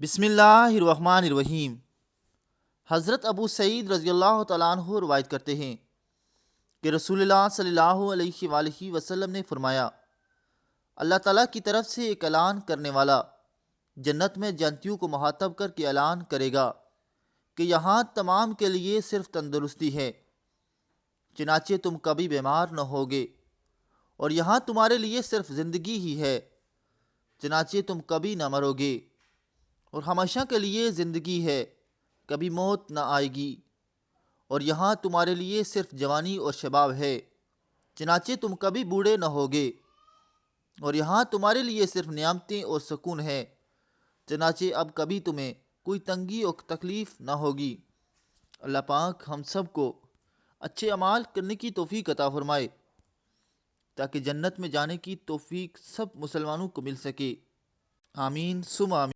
बिस्मिल्लाहिर्रहमानिर्रहीम। हज़रत अबू सईद रज़ियल्लाहु तआला अन्हु रवायत करते हैं कि रसूलुल्लाह सल्लल्लाहु अलैहि वसल्लम ने फरमाया, अल्लाह ताला की तरफ से एक ऐलान करने वाला जन्नत में जन्नतियों को मुखातब करके ऐलान करेगा कि यहाँ तमाम के लिए सिर्फ तंदुरुस्ती है, चनाचे तुम कभी बीमार न होगे, और यहाँ तुम्हारे लिए सिर्फ ज़िंदगी ही है, चनाचे तुम कभी न मरोगे, और हमेशा के लिए ज़िंदगी है, कभी मौत न आएगी, और यहाँ तुम्हारे लिए सिर्फ जवानी और शबाब है, चनाचे तुम कभी बूढ़े न होगे, और यहाँ तुम्हारे लिए सिर्फ नियामतें और सुकून है, चनाचे अब कभी तुम्हें कोई तंगी और तकलीफ़ न होगी। अल्लाह पाक हम सब को अच्छे अमाल करने की तौफीक अता फरमाए ताकि जन्नत में जाने की तौफीक सब मुसलमानों को मिल सके। आमीन सुम आमीन।